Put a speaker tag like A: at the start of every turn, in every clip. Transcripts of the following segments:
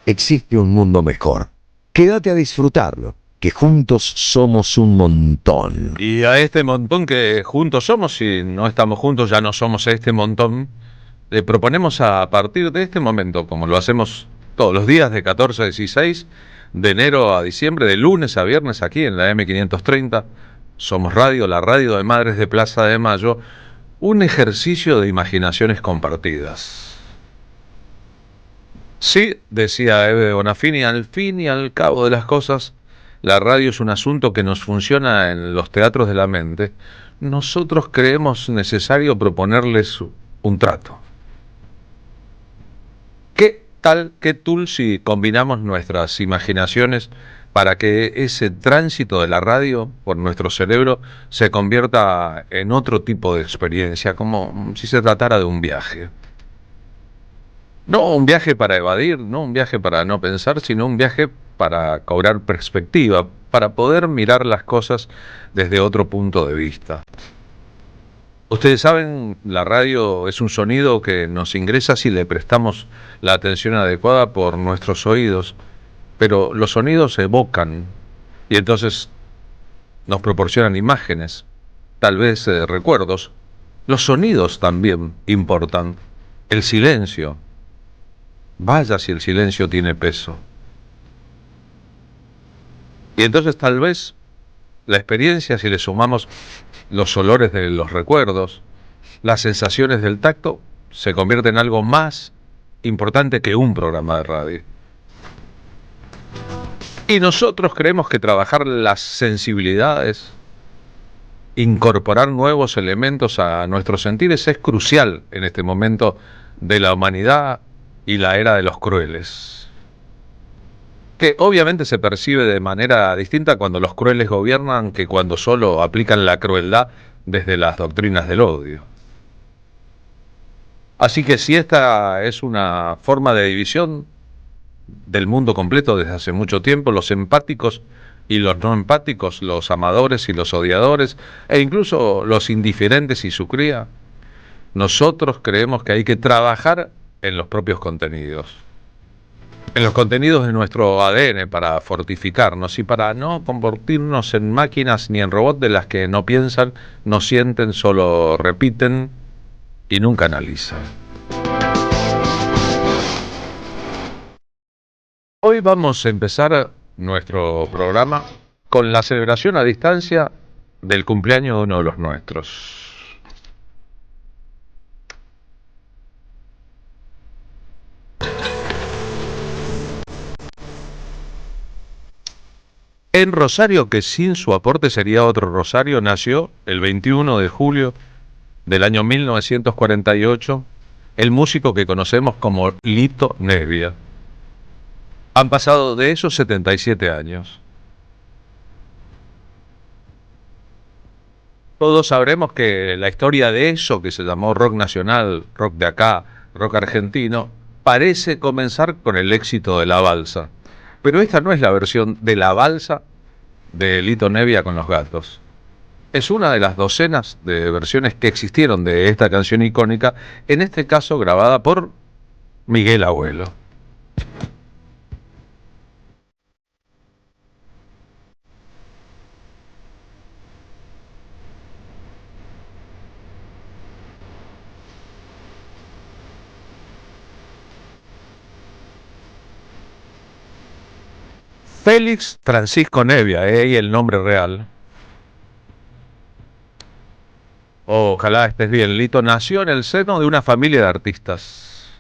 A: existe un mundo mejor. Quédate a disfrutarlo, que juntos somos un montón.
B: Y a este montón que juntos somos, si no estamos juntos ya no somos este montón, le proponemos a partir de este momento, como lo hacemos todos los días de 14 a 16, de enero a diciembre, de lunes a viernes aquí en la M530, Somos Radio, la radio de Madres de Plaza de Mayo, un ejercicio de imaginaciones compartidas. Sí, decía Eve Bonafini, al fin y al cabo de las cosas, la radio es un asunto que nos funciona en los teatros de la mente. Nosotros creemos necesario proponerles un trato. ¿Qué tal, qué tool si combinamos nuestras imaginaciones para que ese tránsito de la radio por nuestro cerebro se convierta en otro tipo de experiencia, como si se tratara de un viaje? No un viaje para evadir, no un viaje para no pensar, sino un viaje para cobrar perspectiva, para poder mirar las cosas desde otro punto de vista. Ustedes saben, la radio es un sonido que nos ingresa si le prestamos la atención adecuada por nuestros oídos, pero los sonidos evocan y entonces nos proporcionan imágenes, tal vez recuerdos. Los sonidos también importan. El silencio. Vaya si el silencio tiene peso. Y entonces tal vez la experiencia, si le sumamos los olores de los recuerdos, las sensaciones del tacto, se convierte en algo más importante que un programa de radio. Y nosotros creemos que trabajar las sensibilidades, incorporar nuevos elementos a nuestros sentidos es crucial en este momento de la humanidad y la era de los crueles, que obviamente se percibe de manera distinta cuando los crueles gobiernan que cuando solo aplican la crueldad desde las doctrinas del odio. Así que si esta es una forma de división del mundo completo desde hace mucho tiempo, los empáticos y los no empáticos, los amadores y los odiadores, e incluso los indiferentes y su cría, nosotros creemos que hay que trabajar en los propios contenidos. En los contenidos de nuestro ADN para fortificarnos y para no convertirnos en máquinas ni en robots de las que no piensan, no sienten, solo repiten y nunca analizan. Hoy vamos a empezar nuestro programa con la celebración a distancia del cumpleaños de uno de los nuestros. En Rosario, que sin su aporte sería otro Rosario, nació el 21 de julio del año 1948 el músico que conocemos como Lito Nebbia. Han pasado de esos 77 años. Todos sabremos que la historia de eso que se llamó rock nacional, rock de acá, rock argentino, parece comenzar con el éxito de La Balsa. Pero esta no es la versión de La Balsa de Lito Nebbia con los Gatos. Es una de las docenas de versiones que existieron de esta canción icónica, en este caso grabada por Miguel Abuelo. Félix Francisco Nebbia, y el nombre real. Ojalá estés bien. Lito nació en el seno de una familia de artistas.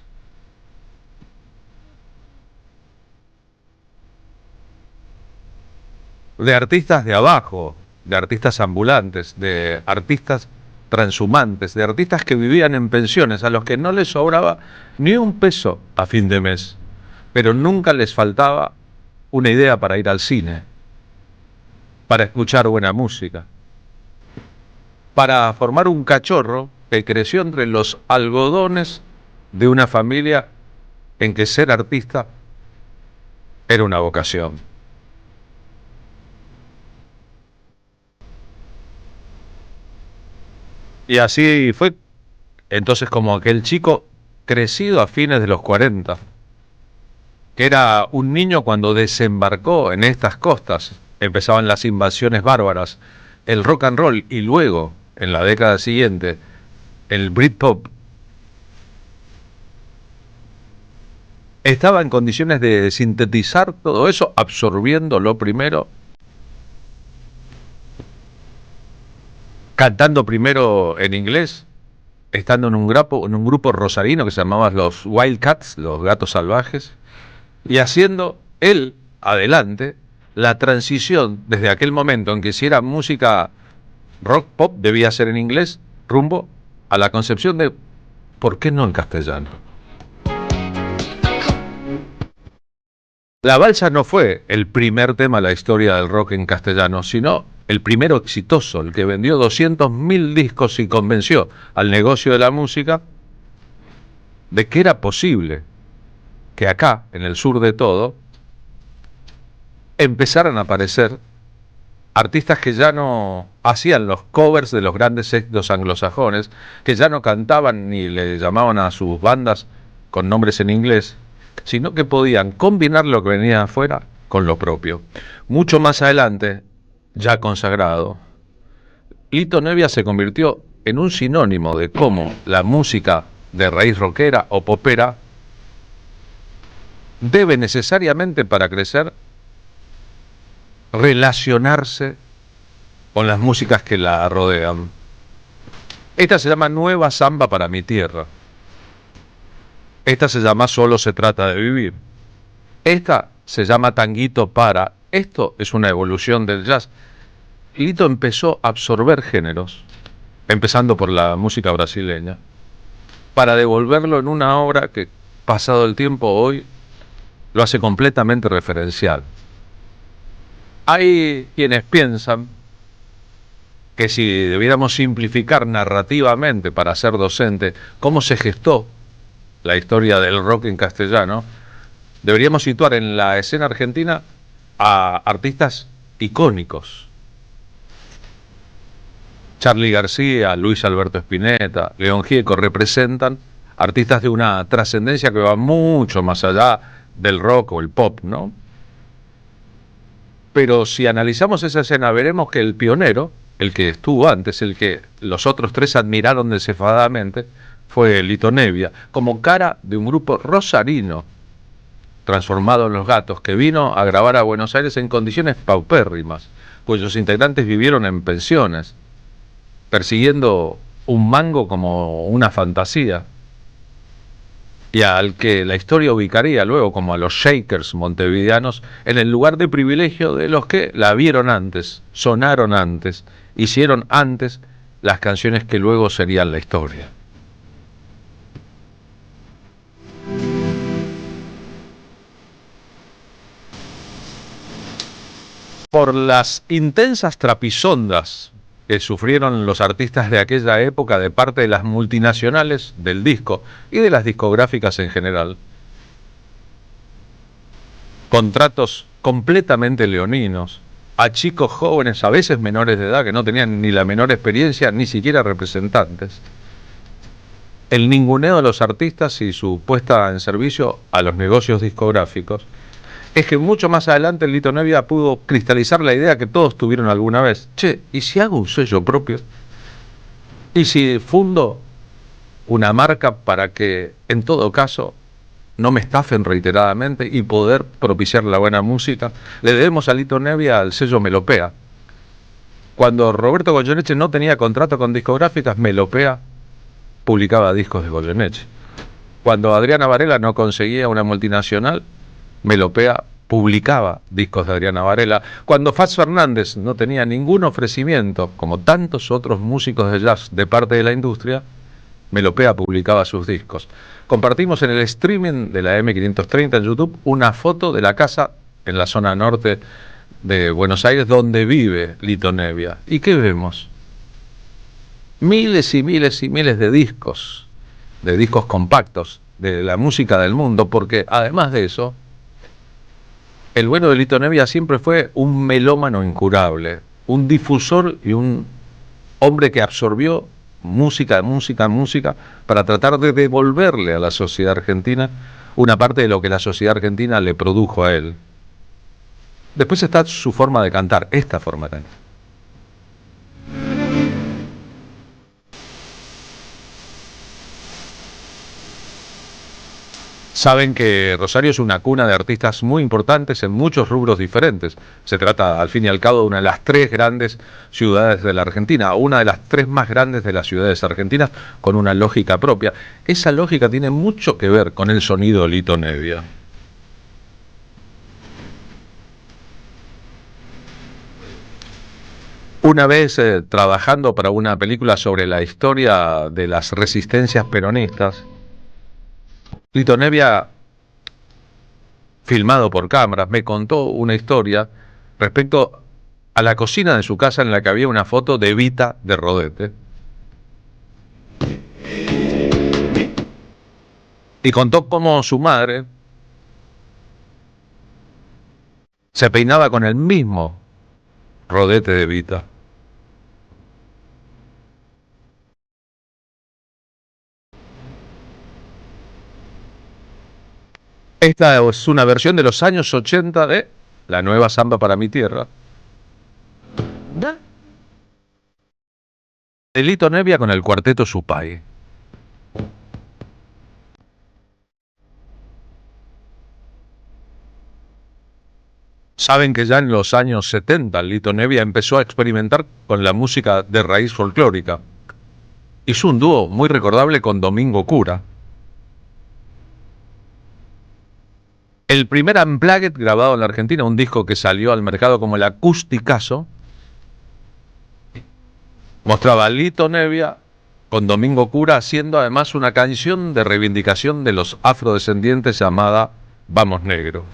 B: De artistas de abajo, de artistas ambulantes, de artistas transhumantes, de artistas que vivían en pensiones, a los que no les sobraba ni un peso a fin de mes, pero nunca les faltaba una idea para ir al cine, para escuchar buena música, para formar un cachorro que creció entre los algodones de una familia en que ser artista era una vocación. Y así fue entonces como aquel chico crecido a fines de los 40, que era un niño cuando desembarcó en estas costas. Empezaban las invasiones bárbaras, el rock and roll y luego, en la década siguiente, el Britpop. Estaba en condiciones de sintetizar todo eso, absorbiéndolo primero, cantando primero en inglés, estando en un grupo rosarino que se llamaba los Wildcats, los Gatos Salvajes, y haciendo él adelante la transición desde aquel momento en que si era música rock pop debía ser en inglés, rumbo a la concepción de ¿por qué no en castellano? La balsa no fue el primer tema de la historia del rock en castellano, sino el primero exitoso, el que vendió 200.000 discos y convenció al negocio de la música de que era posible que acá, en el sur de todo, empezaran a aparecer artistas que ya no hacían los covers de los grandes éxitos anglosajones, que ya no cantaban ni le llamaban a sus bandas con nombres en inglés, sino que podían combinar lo que venía de afuera con lo propio. Mucho más adelante, ya consagrado, Lito Nevia se convirtió en un sinónimo de cómo la música de raíz rockera o popera debe necesariamente, para crecer, relacionarse con las músicas que la rodean. Esta se llama Nueva Samba para mi tierra. Esta se llama Solo se trata de vivir. Esta se llama Tanguito para. Esto es una evolución del jazz. Lito empezó a absorber géneros, empezando por la música brasileña, para devolverlo en una obra que, pasado el tiempo, hoy lo hace completamente referencial. Hay quienes piensan que si debiéramos simplificar narrativamente para ser docente cómo se gestó la historia del rock en castellano, deberíamos situar en la escena argentina a artistas icónicos. Charly García, Luis Alberto Spinetta, León Gieco representan artistas de una trascendencia que va mucho más allá del rock o el pop, ¿no? Pero si analizamos esa escena veremos que el pionero, el que estuvo antes, el que los otros tres admiraron desenfadadamente, fue Lito Nevia, como cara de un grupo rosarino transformado en Los Gatos, que vino a grabar a Buenos Aires en condiciones paupérrimas, cuyos integrantes vivieron en pensiones, persiguiendo un mango como una fantasía, y al que la historia ubicaría luego como a los Shakers montevideanos en el lugar de privilegio de los que la vieron antes, sonaron antes, hicieron antes las canciones que luego serían la historia. Por las intensas trapisondas que sufrieron los artistas de aquella época de parte de las multinacionales del disco y de las discográficas en general, contratos completamente leoninos a chicos jóvenes, a veces menores de edad, que no tenían ni la menor experiencia, ni siquiera representantes, el ninguneo de los artistas y su puesta en servicio a los negocios discográficos, es que mucho más adelante Lito Nevia pudo cristalizar la idea que todos tuvieron alguna vez. Che, ¿y si hago un sello propio? ¿Y si fundo una marca para que, en todo caso, no me estafen reiteradamente y poder propiciar la buena música? Le debemos a Lito Nevia al sello Melopea. Cuando Roberto Goyeneche no tenía contrato con discográficas, Melopea publicaba discos de Goyeneche. Cuando Adriana Varela no conseguía una multinacional, Melopea publicaba discos de Adriana Varela. Cuando Fats Fernández no tenía ningún ofrecimiento, como tantos otros músicos de jazz de parte de la industria, Melopea publicaba sus discos. Compartimos en el streaming de la M530 en YouTube una foto de la casa en la zona norte de Buenos Aires donde vive Lito Nevia. ¿Y qué vemos? Miles y miles y miles de discos compactos de la música del mundo, porque además de eso, el bueno de Lito Nevia siempre fue un melómano incurable, un difusor y un hombre que absorbió música para tratar de devolverle a la sociedad argentina una parte de lo que la sociedad argentina le produjo a él. Después está su forma de cantar, esta forma de cantar. Saben que Rosario es una cuna de artistas muy importantes en muchos rubros diferentes. Se trata, al fin y al cabo, de una de las 3 grandes ciudades de la Argentina, una de las 3 más grandes de las ciudades argentinas, con una lógica propia. Esa lógica tiene mucho que ver con el sonido de Lito Nebbia. Una vez trabajando para una película sobre la historia de las resistencias peronistas, Lito Nebbia, filmado por cámaras, me contó una historia respecto a la cocina de su casa en la que había una foto de Evita de Rodete. Y contó cómo su madre se peinaba con el mismo rodete de Evita. Esta es una versión de los años 80 de La Nueva Samba para mi Tierra, de Lito Nebbia con el cuarteto Supay. Saben que ya en los años 70 Lito Nebbia empezó a experimentar con la música de raíz folclórica. Hizo un dúo muy recordable con Domingo Cura. El primer Unplugged grabado en la Argentina, un disco que salió al mercado como el Acusticazo, mostraba a Lito Nebbia con Domingo Cura haciendo además una canción de reivindicación de los afrodescendientes llamada Vamos Negro.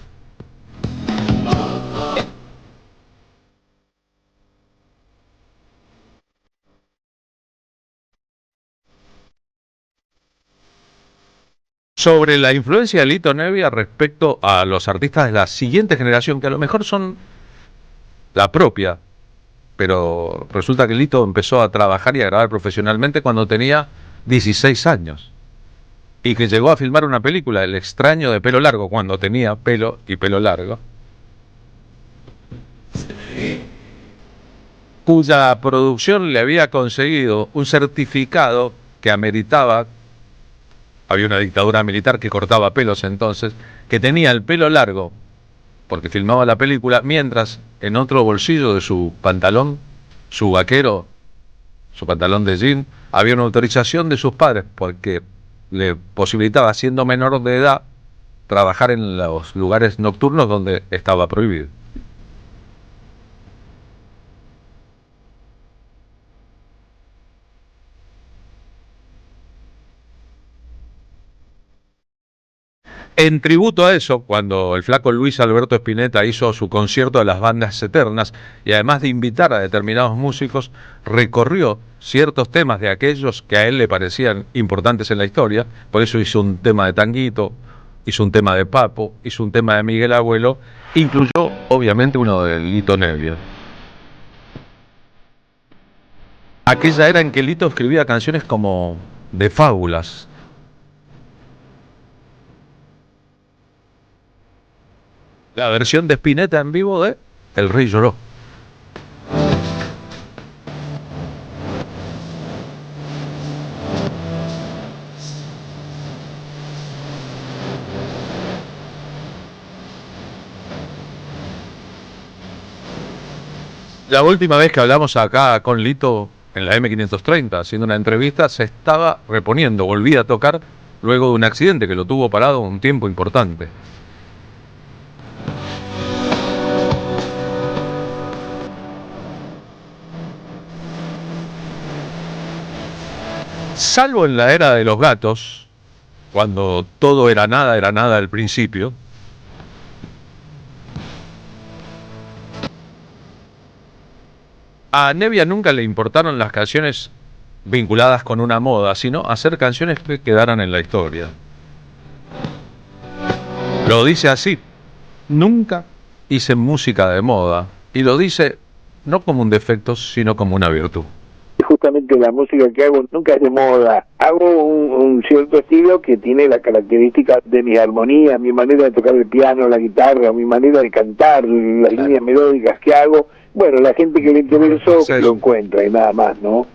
B: Sobre la influencia de Lito Nebbia respecto a los artistas de la siguiente generación, que a lo mejor son la propia, pero resulta que Lito empezó a trabajar y a grabar profesionalmente cuando tenía 16 años. Y que llegó a filmar una película, El extraño de pelo largo, cuando tenía pelo y pelo largo, cuya producción le había conseguido un certificado que ameritaba, había una dictadura militar que cortaba pelos entonces, que tenía el pelo largo, porque filmaba la película, mientras en otro bolsillo de su pantalón, su vaquero, su pantalón de jean, había una autorización de sus padres, porque le posibilitaba, siendo menor de edad, trabajar en los lugares nocturnos donde estaba prohibido. En tributo a eso, cuando el flaco Luis Alberto Spinetta hizo su concierto de las bandas eternas, y además de invitar a determinados músicos, recorrió ciertos temas de aquellos que a él le parecían importantes en la historia. Por eso hizo un tema de Tanguito, hizo un tema de Papo, hizo un tema de Miguel Abuelo, incluyó obviamente uno de Lito Nebbia. Aquella era en que Lito escribía canciones como de fábulas. La versión de Spinetta en vivo de El Rey Lloró. La última vez que hablamos acá con Lito en la M530, haciendo una entrevista, se estaba reponiendo, volvía a tocar luego de un accidente que lo tuvo parado un tiempo importante. Salvo en la era de los gatos, cuando todo era nada al principio, a Nebbia nunca le importaron las canciones vinculadas con una moda, sino hacer canciones que quedaran en la historia. Lo dice así: nunca hice música de moda, y lo dice no como un defecto, sino como una virtud.
C: Justamente que la música que hago nunca es de moda. Hago un cierto estilo que tiene la característica de mi armonía, mi manera de tocar el piano, la guitarra, mi manera de cantar, las líneas melódicas que hago. Bueno, la gente que le interesó lo encuentra y nada más, ¿no?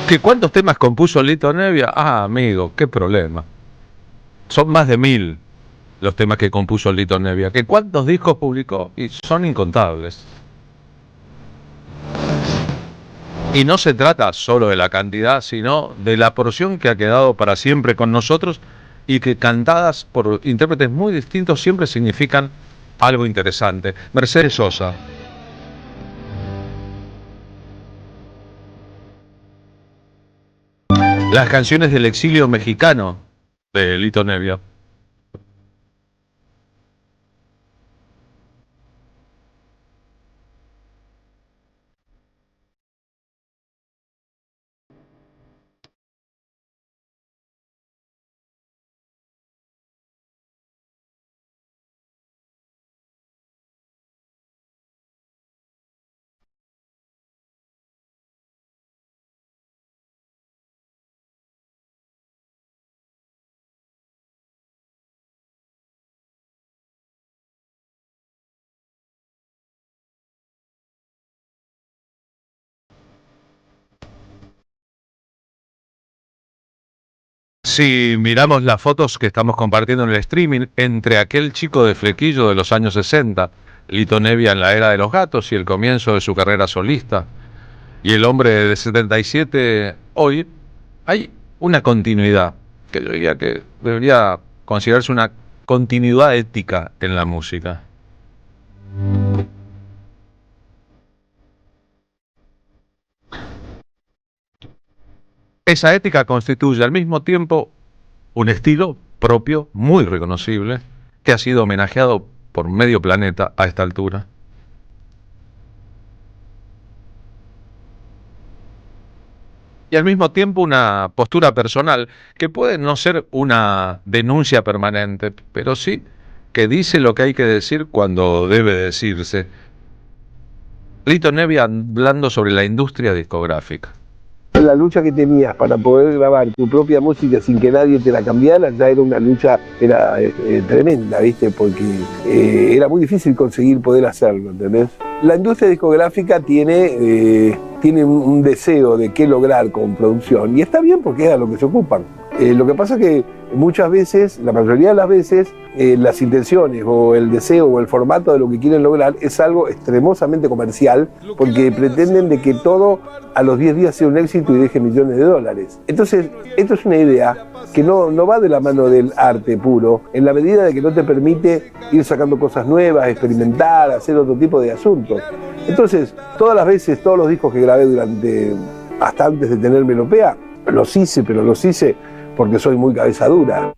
B: ¿Que cuántos temas compuso Lito Nebbia? Ah, amigo, qué problema. Son más de 1000 los temas que compuso Lito Nebbia. ¿Que cuántos discos publicó? Y son incontables. Y no se trata solo de la cantidad, sino de la porción que ha quedado para siempre con nosotros y que cantadas por intérpretes muy distintos siempre significan algo interesante. Mercedes Sosa. Las canciones del exilio mexicano de Lito Nebbia. Si miramos las fotos que estamos compartiendo en el streaming, entre aquel chico de flequillo de los años 60, Lito Nebbia en la era de los gatos y el comienzo de su carrera solista, y el hombre de 77 hoy, hay una continuidad, que yo diría que debería considerarse una continuidad ética en la música. Esa ética constituye al mismo tiempo un estilo propio, muy reconocible, que ha sido homenajeado por medio planeta a esta altura. Y al mismo tiempo una postura personal que puede no ser una denuncia permanente, pero sí que dice lo que hay que decir cuando debe decirse. Lito Nebbia hablando sobre la industria discográfica.
D: La lucha que tenías para poder grabar tu propia música sin que nadie te la cambiara ya era una lucha tremenda, ¿viste? Porque era muy difícil conseguir poder hacerlo, ¿entendés? La industria discográfica tiene un deseo de qué lograr con producción y está bien porque es a lo que se ocupan. Lo que pasa es que muchas veces, la mayoría de las veces, las intenciones o el deseo o el formato de lo que quieren lograr es algo extremosamente comercial porque pretenden de que todo a los 10 días sea un éxito y deje millones de dólares. Entonces, esto es una idea que no va de la mano del arte puro, en la medida de que no te permite ir sacando cosas nuevas, experimentar, hacer otro tipo de asuntos. Entonces, todas las veces, todos los discos que grabé hasta antes de tener Melopea, los hice porque soy muy cabeza dura.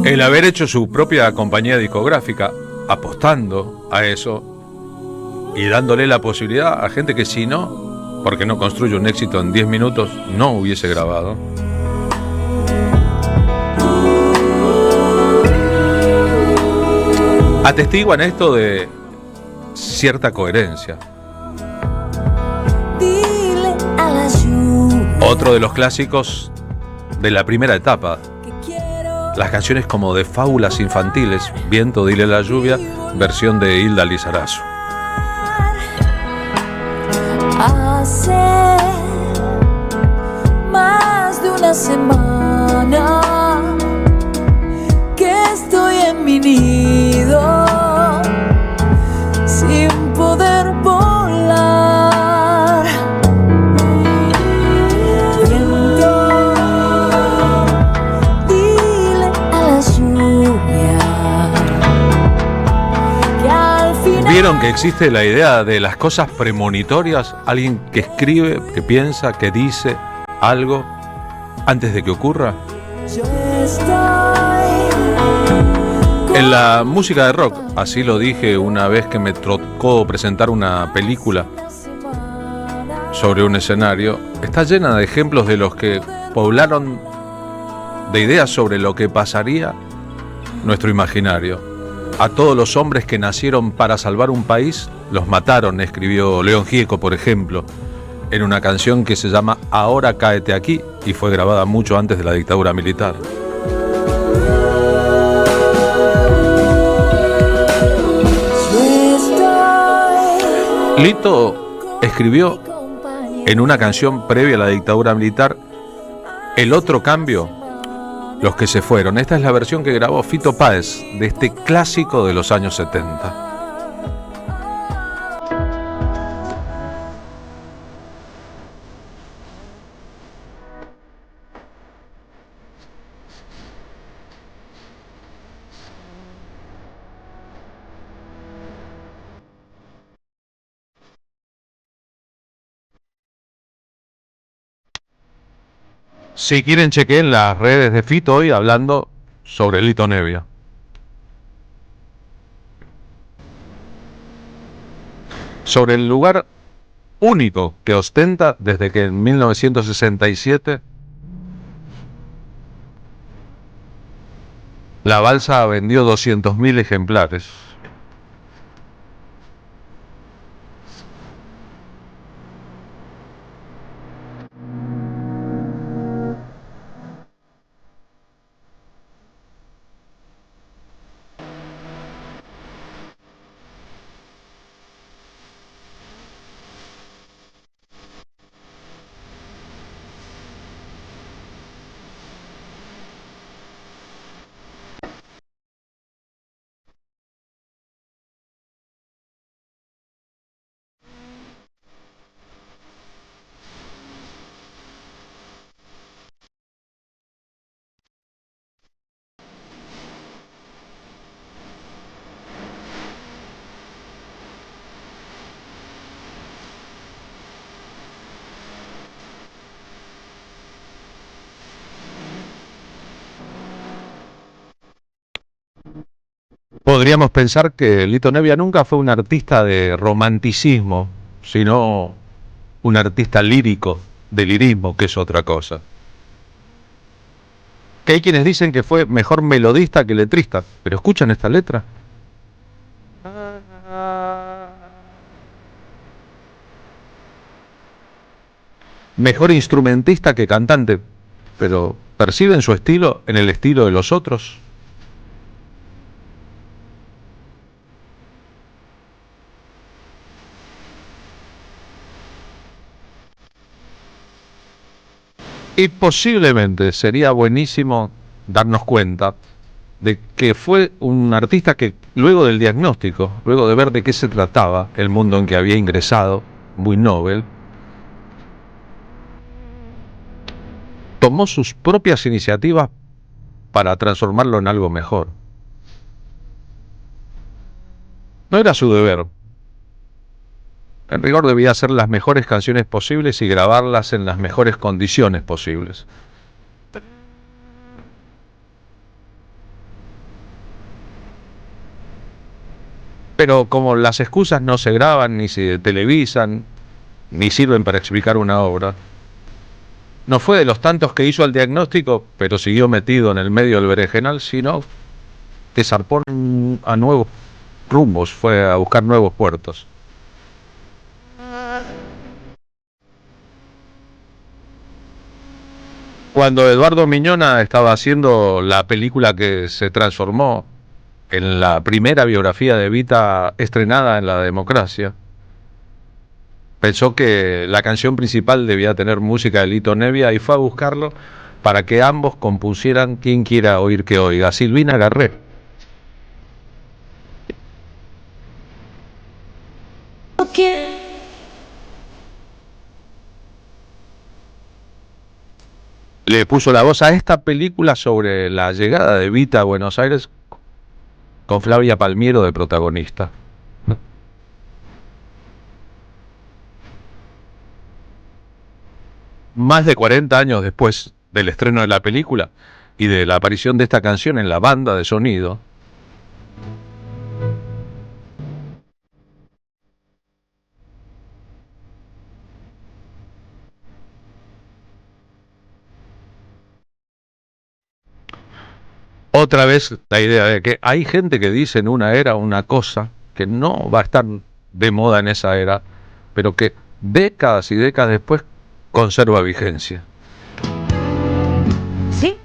B: El haber hecho su propia compañía discográfica, apostando a eso y dándole la posibilidad a gente que si no, porque no construye un éxito en 10 minutos, no hubiese grabado. Atestiguan esto de cierta coherencia. Otro de los clásicos de la primera etapa, las canciones como de fábulas infantiles, Viento, dile a la lluvia, versión de Hilda Lizarazu.
E: Hace más de una semana que estoy en mi nido sin poder volar. Viento, dile a la lluvia que al final...
B: ¿Vieron que existe la idea de las cosas premonitorias? Alguien que escribe, que piensa, que dice algo antes de que ocurra. En la música de rock, así lo dije una vez que me tocó presentar una película sobre un escenario, está llena de ejemplos de los que poblaron de ideas sobre lo que pasaría nuestro imaginario. A todos los hombres que nacieron para salvar un país, los mataron, escribió León Gieco, por ejemplo, en una canción que se llama Ahora cáete aquí y fue grabada mucho antes de la dictadura militar. Lito escribió en una canción previa a la dictadura militar El otro cambio, los que se fueron. Esta es la versión que grabó Fito Páez de este clásico de los años 70. Si quieren, chequen las redes de Fito hoy hablando sobre Lito Nebbia. Sobre el lugar único que ostenta desde que en 1967 la balsa vendió 200.000 ejemplares. Podríamos pensar que Lito Nebbia nunca fue un artista de romanticismo, sino un artista lírico, de lirismo, que es otra cosa. Que hay quienes dicen que fue mejor melodista que letrista, pero ¿escuchan esta letra? Mejor instrumentista que cantante, pero ¿perciben su estilo en el estilo de los otros? Y posiblemente sería buenísimo darnos cuenta de que fue un artista que luego del diagnóstico, luego de ver de qué se trataba el mundo en que había ingresado, muy Nobel, tomó sus propias iniciativas para transformarlo en algo mejor. No era su deber. En rigor debía hacer las mejores canciones posibles y grabarlas en las mejores condiciones posibles. Pero como las excusas no se graban, ni se televisan, ni sirven para explicar una obra, no fue de los tantos que hizo el diagnóstico, pero siguió metido en el medio del berenjenal, sino que zarpó a nuevos rumbos, fue a buscar nuevos puertos. Cuando Eduardo Miñona estaba haciendo la película que se transformó en la primera biografía de Evita estrenada en la democracia, pensó que la canción principal debía tener música de Lito Nebbia y fue a buscarlo para que ambos compusieran Quien quiera oír que oiga, Silvina Garré. Le puso la voz a esta película sobre la llegada de Evita a Buenos Aires con Flavia Palmiero de protagonista. Más de 40 años después del estreno de la película, y de la aparición de esta canción en la banda de sonido, otra vez la idea de que hay gente que dice en una era una cosa que no va a estar de moda en esa era, pero que décadas y décadas después conserva vigencia.
F: ¿Sí?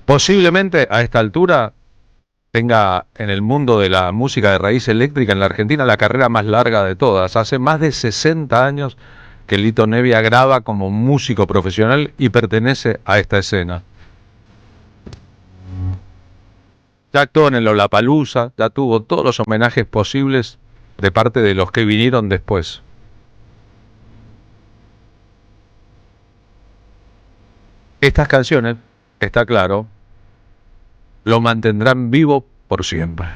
B: Posiblemente a esta altura tenga en el mundo de la música de raíz eléctrica en la Argentina la carrera más larga de todas. Hace más de 60 años que Lito Nebbia graba como músico profesional y pertenece a esta escena. Ya actuó en el Lollapalooza, ya tuvo todos los homenajes posibles de parte de los que vinieron después. Estas canciones, está claro, lo mantendrán vivo por siempre.